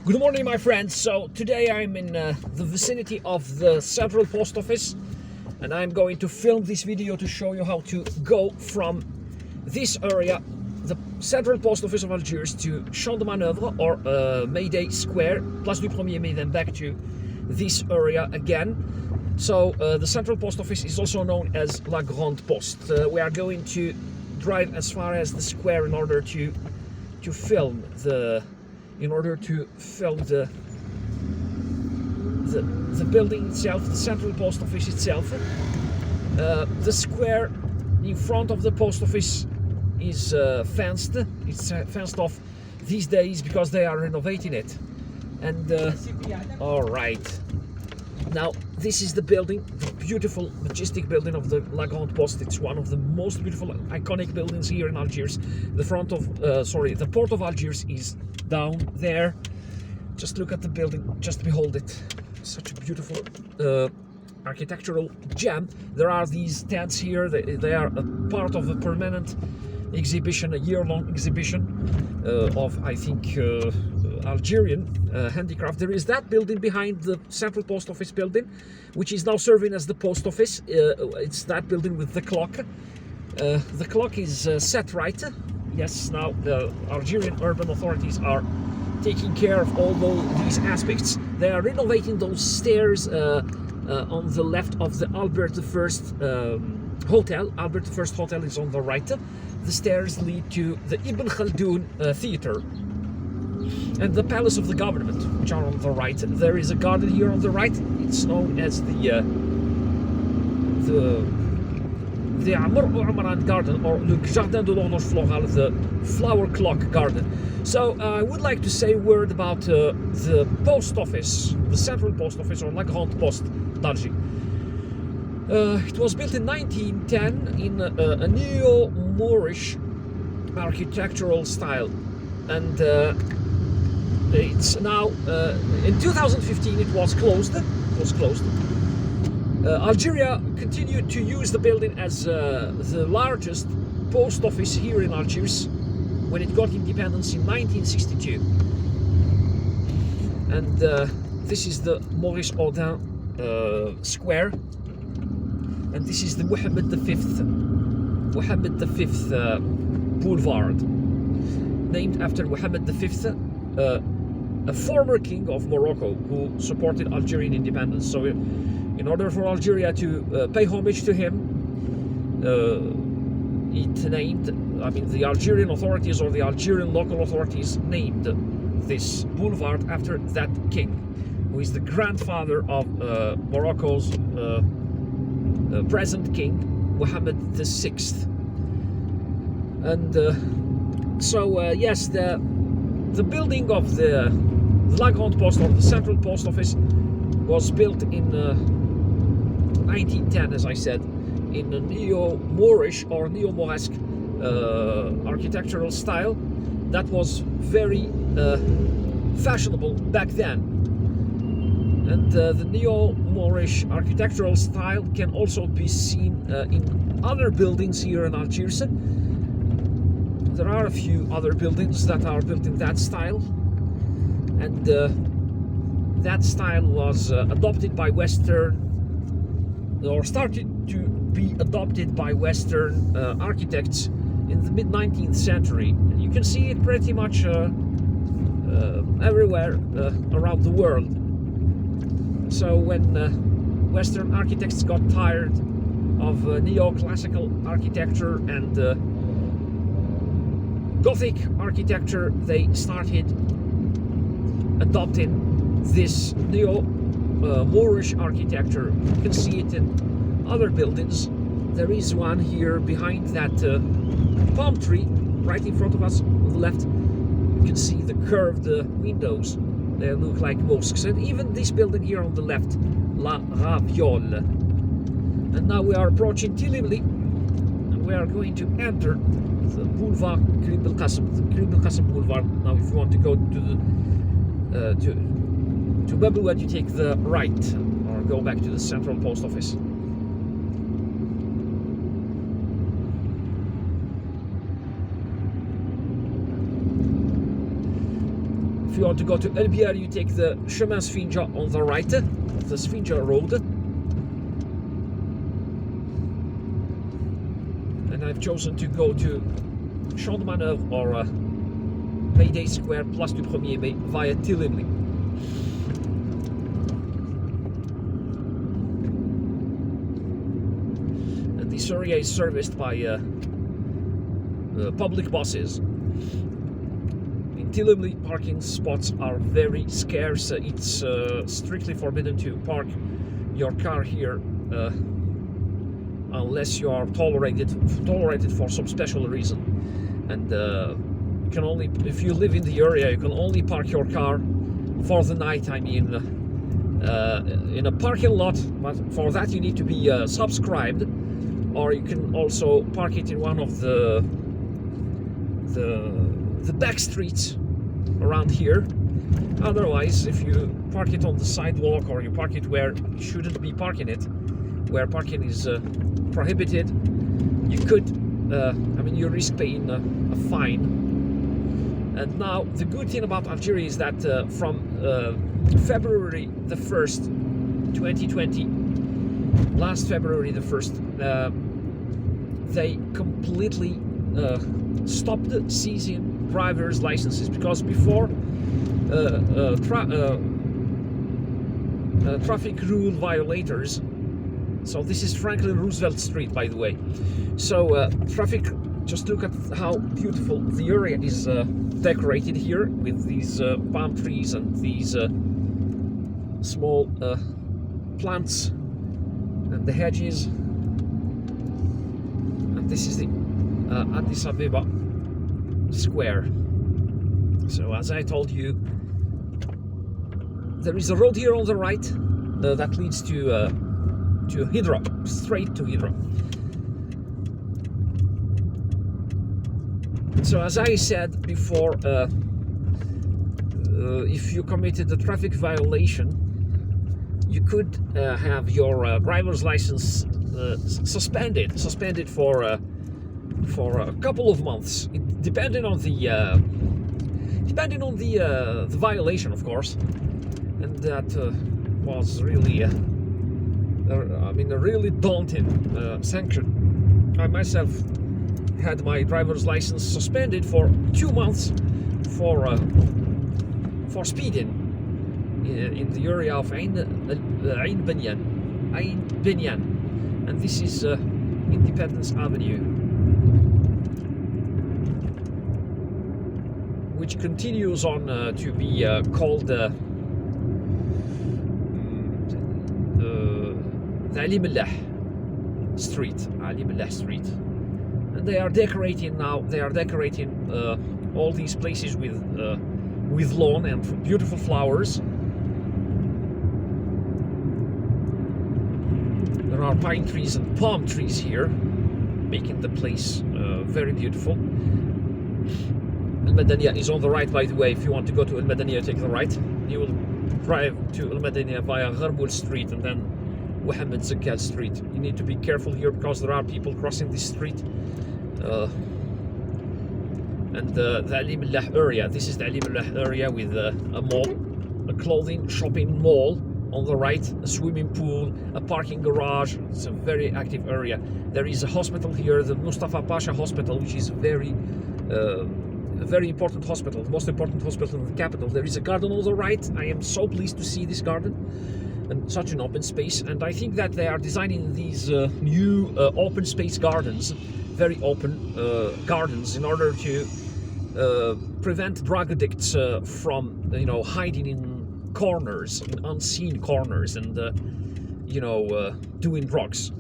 Good morning, my friends. So today I'm in the vicinity of the Central Post Office, and I'm going to film this video to show you how to go from this area, the Central Post Office of Algiers, to Champ de Manoeuvre or Mayday Square, Place du 1er Mai, then back to this area again. So the Central Post Office is also known as La Grande Poste. We are going to drive as far as the square in order to film the building itself, the Central Post Office itself. The square in front of the post office is fenced. It's fenced off these days because they are renovating it. And all right, now this is the building, the beautiful, majestic building of the La Grande Poste. It's one of the most beautiful, iconic buildings here in Algiers. The port of Algiers is down there. Just look at the building, just behold it. Such a beautiful architectural gem. There are these tents here. They are a part of a permanent exhibition, a year-long exhibition of, I think, Algerian handicraft. There is that building behind the Central Post Office building, which is now serving as the post office. It's that building with the clock. The clock is set right. Yes, now the Algerian urban authorities are taking care of all these aspects. They are renovating those stairs on the left of the Albert I Hotel. Albert I Hotel is on the right. The stairs lead to the Ibn Khaldun Theater and the Palace of the Government, which are on the right. There is a garden here on the right. It's known as the Amr Umran Garden, or Le Jardin de l'Horloge Florale, the Flower Clock Garden. So I would like to say a word about the post office, the Central Post Office, or La Grande Poste d'Alger. It was built in 1910 in a neo-Moorish architectural style, and it's now in 2015 it was closed. Algeria continued to use the building as the largest post office here in Algiers when it got independence in 1962. And this is the Maurice Audin Square, and this is the Mohammed V Boulevard, named after Mohammed V, a former king of Morocco who supported Algerian independence. So in order for Algeria to pay homage to him, the Algerian authorities, or the Algerian local authorities, named this boulevard after that king, who is the grandfather of Morocco's present king, Mohammed VI. And yes, the building of the La Grande Poste, or the Central Post Office, was built in 1910, as I said, in a neo-Moorish or neo-Moresque architectural style that was very fashionable back then. And the neo-Moorish architectural style can also be seen in other buildings here in Algiers. There are a few other buildings that are built in that style, and that style was adopted by Western, or started to be adopted by Western architects in the mid-19th century. And you can see it pretty much everywhere around the world. So when Western architects got tired of neoclassical architecture and Gothic architecture, they started adopting this neo-Moorish architecture. You can see it in other buildings. There is one here behind that palm tree, right in front of us on the left. You can see the curved windows. They look like mosques. And even this building here on the left, La Raviole. And now we are approaching Tilibli, and we are going to enter the Boulevard Grande Poste, the Grande Poste Boulevard. Now, if you want to go to Babouad, you take the right, or go back to the Central Post Office. If you want to go to Algiers, you take the Chemin Sfinge on the right, the Sfinge Road. And I've chosen to go to Champ de Manoeuvre or Mayday Square, Place du 1er Mai via Tillimley. And this area is serviced by public buses. In Tillimley, parking spots are very scarce. It's strictly forbidden to park your car here unless you are tolerated for some special reason. And you can only, if you live in the area, you can only park your car for the night. I mean, in a parking lot, but for that you need to be subscribed, or you can also park it in one of the back streets around here. Otherwise, if you park it on the sidewalk or you park it where you shouldn't be parking it, where parking is prohibited, you could, you risk paying a fine. And now the good thing about Algeria is that from February the 1st, 2020, last February the 1st, they completely stopped seizing driver's licenses, because before traffic rule violators, so this is Franklin Roosevelt Street, by the way, so traffic, just look at how beautiful the area is decorated here with these palm trees and these small plants and the hedges. And this is the Addis Ababa Square. So as I told you, there is a road here on the right that leads to Hydra, straight to Hydra. So as I said before, if you committed a traffic violation, you could have your driver's license suspended for a couple of months, depending on the violation, of course. And that was really, a really daunting sanction. I myself had my driver's license suspended for 2 months for speeding in the area of Ain Benyan, and this is Independence Avenue, which continues on to be called the Ali Mellah Street. And they are decorating now. They are decorating all these places with lawn and beautiful flowers. There are pine trees and palm trees here, making the place very beautiful. Al Madania is on the right, by the way. If you want to go to Al Madania, take the right. You will drive to Al Madania via Gharmoul Street and then Mohammed Zakat Street. You need to be careful here because there are people crossing this street. And the Ali Mellah area. This is the Ali Mellah area with a mall, a clothing shopping mall on the right, a swimming pool, a parking garage. It's a very active area. There is a hospital here, the Mustafa Pasha Hospital, which is a very important hospital, the most important hospital in the capital. There is a garden on the right. I am so pleased to see this garden and such an open space. And I think that they are designing these new open space gardens, very open gardens, in order to prevent drug addicts from hiding in corners, in unseen corners, and doing drugs.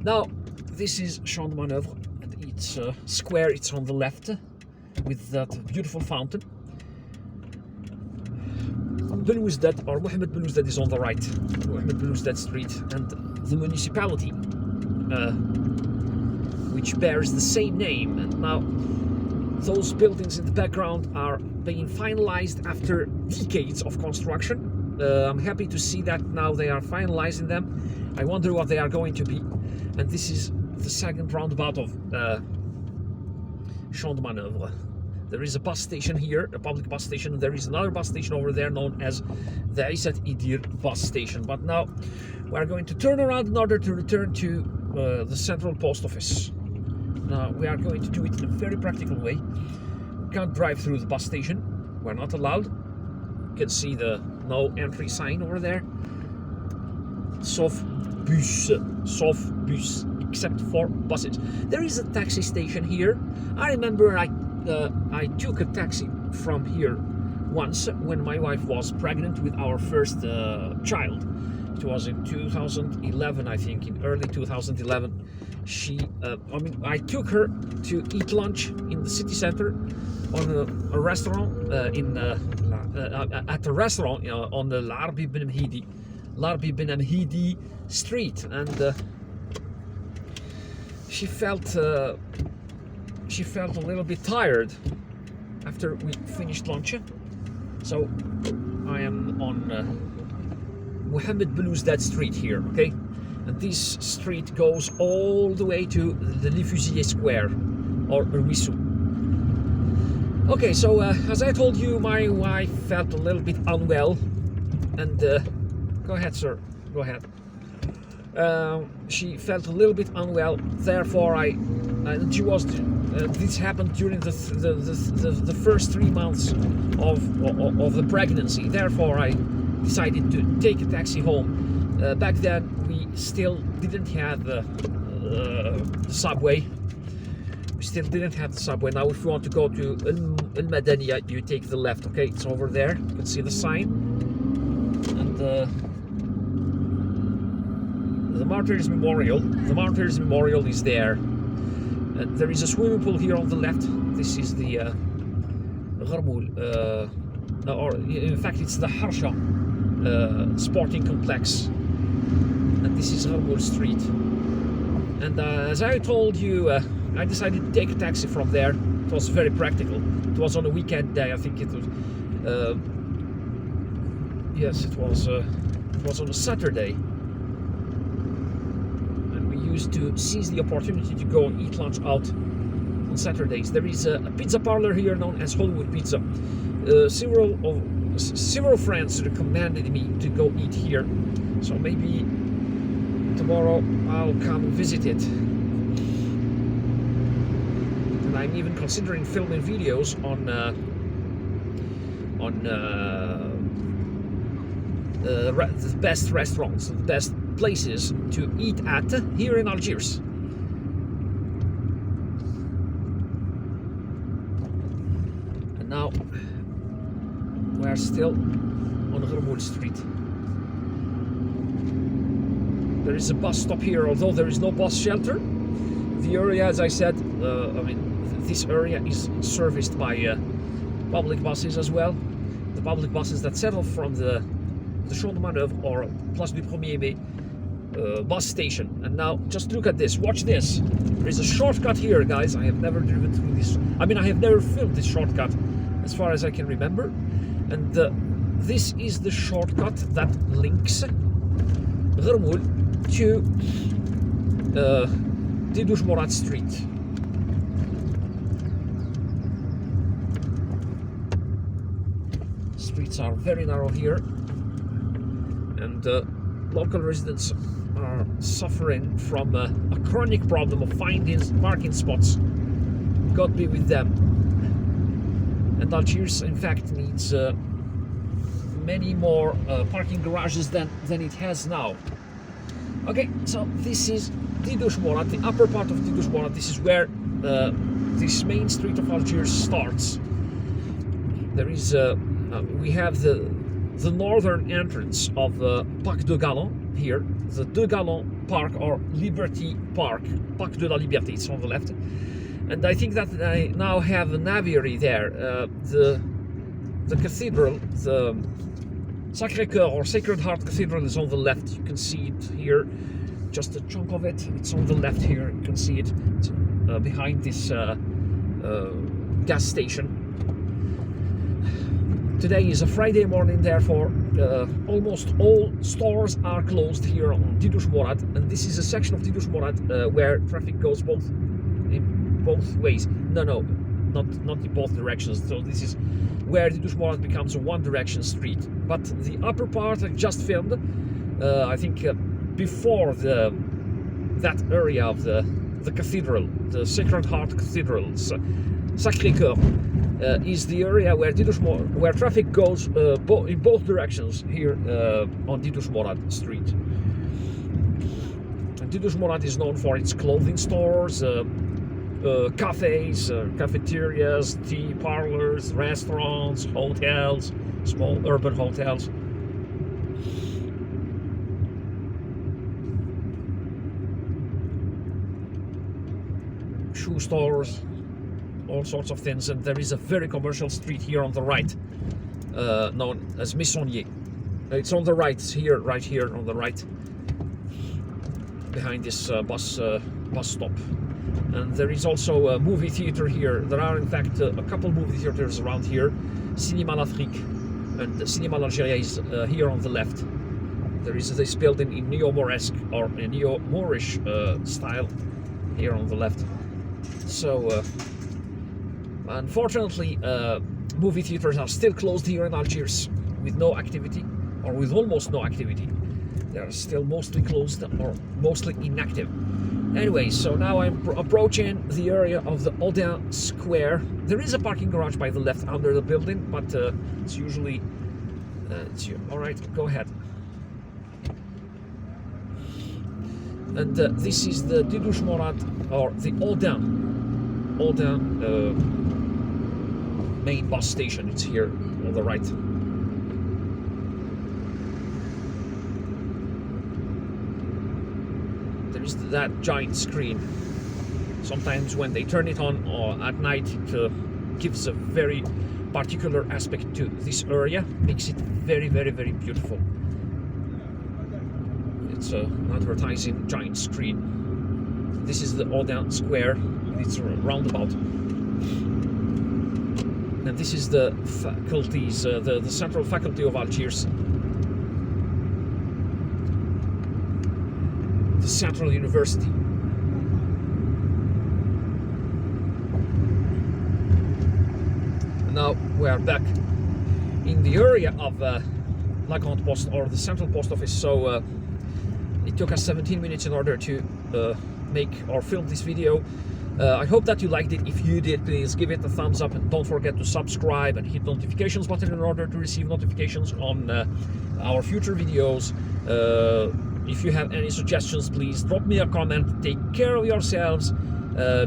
Now this is Champ de Manoeuvre, and it's square. It's on the left with that beautiful fountain. Belouizdad, or Mohammed Belouizdad, is on the right. Mohammed Belouizdad Street, and the municipality, which bears the same name. And now those buildings in the background are being finalized after decades of construction. I'm happy to see that now they are finalizing them. I wonder what they are going to be. And this is the second roundabout of Champ de Manoeuvre. There is a bus station here, a public bus station. There is another bus station over there known as the Aysat Idir bus station. But now we're going to turn around in order to return to the central post office. Now we are going to do it in a very practical way. We can't drive through the bus station. We're not allowed. You can see the no entry sign over there. Sauf bus, except for buses. There is a taxi station here. I remember I took a taxi from here once when my wife was pregnant with our first child. It was in 2011, I think, in early 2011. I took her to eat lunch in the city center on a restaurant at a restaurant on the Larbi Ben Hamidi street, and she felt a little bit tired after we finished lunch. So I am on Mohammed Belouzdad Street here, okay? And this street goes all the way to the Les Fusiliers Square, or Ruisseau. Okay, so as I told you, my wife felt a little bit unwell, and go ahead, sir, go ahead. She felt a little bit unwell, therefore this happened during the first 3 months of the pregnancy. Therefore, I decided to take a taxi home. Back then, we still didn't have the subway. We still didn't have the subway. Now, if you want to go to Al Madania, you take the left. Okay, it's over there. You can see the sign, and the Martyrs Memorial. The Martyrs Memorial is there. There is a swimming pool here on the left. This is the Gharmoul, or in fact, it's the Harsha sporting complex. And this is Gharmoul Street. And as I told you, I decided to take a taxi from there. It was very practical. It was on a weekend day, I think it was. Yes, it was on a Saturday. Used to seize the opportunity to go and eat lunch out on Saturdays. There is a pizza parlor here known as Hollywood Pizza. Several friends recommended me to go eat here, so maybe tomorrow I'll come and visit it. And I'm even considering filming videos on the best restaurants, the best places to eat at here in Algiers. And now we're still on Gharmoul Street. There is a bus stop here, although there is no bus shelter. The area, as I said, this area is serviced by public buses as well. The public buses that settle from the Champ de Manoeuvre or Place du 1er Mai bus station. And now just look at this, watch this. There is a shortcut here, guys. I have never driven through this. I have never filmed this shortcut as far as I can remember. And this is the shortcut that links Gharmoul to Didouche Morad Street. Streets are very narrow here, and local residents are suffering from a chronic problem of finding parking spots. God be with them. And Algiers, in fact, needs many more parking garages than it has now. Okay, so this is Didouche Morad, the upper part of Didouche Morad. This is where this main street of Algiers starts. There is we have the northern entrance of Parc de Galant here, the De Galant Park or Liberty Park, Parc de la Liberté, it's on the left. And I think that I now have an aviary there. The cathedral, the Sacré-Cœur or Sacred Heart Cathedral is on the left. You can see it here, just a chunk of it. It's on the left here. You can see it. It's behind this gas station. Today is a Friday morning, therefore almost all stores are closed here on Didouche Morad, and this is a section of Didouche Morad where traffic goes both ways. No, not in both directions. So this is where Diduş Murat becomes a one-direction street. But the upper part I just filmed, I think before that area of the cathedral, the Sacred Heart Cathedral, Sacré-Cœur, is the area where traffic goes in both directions here on Diduş Murat Street. And Diduş Murat is known for its clothing stores, cafes, cafeterias, tea parlors, restaurants, hotels, small urban hotels. Shoe stores, all sorts of things, and there is a very commercial street here on the right, known as Missonnier. It's on the right, it's here, right here on the right, behind this bus stop. And there is also a movie theater here. There are in fact a couple movie theaters around here. Cinéma l'Afrique and Cinéma l'Algérie is here on the left. There is this building in neo-Mauresque or a neo-Moorish style here on the left. So unfortunately, movie theaters are still closed here in Algiers with no activity, or with almost no activity. They are still mostly closed or mostly inactive. Anyway, so now I'm approaching the area of the Odin Square. There is a parking garage by the left under the building, but it's usually all right. Go ahead. And this is the Diduş Murat, or the Odin main bus station. It's here on the right. There is that giant screen. Sometimes when they turn it on at night, it gives a very particular aspect to this area, makes it very, very, very beautiful. It's an advertising giant screen. This is the Odin Square. It's a roundabout. And this is the faculties, the Central Faculty of Algiers. The Central University. And now we are back in the area of La Grande Poste, or the Central Post Office. So it took us 17 minutes in order to make or film this video. I hope that you liked it. If you did, please give it a thumbs up, and don't forget to subscribe and hit the notifications button in order to receive notifications on our future videos. If you have any suggestions, please drop me a comment. Take care of yourselves,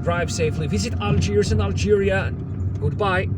drive safely, visit Algiers and Algeria. Goodbye.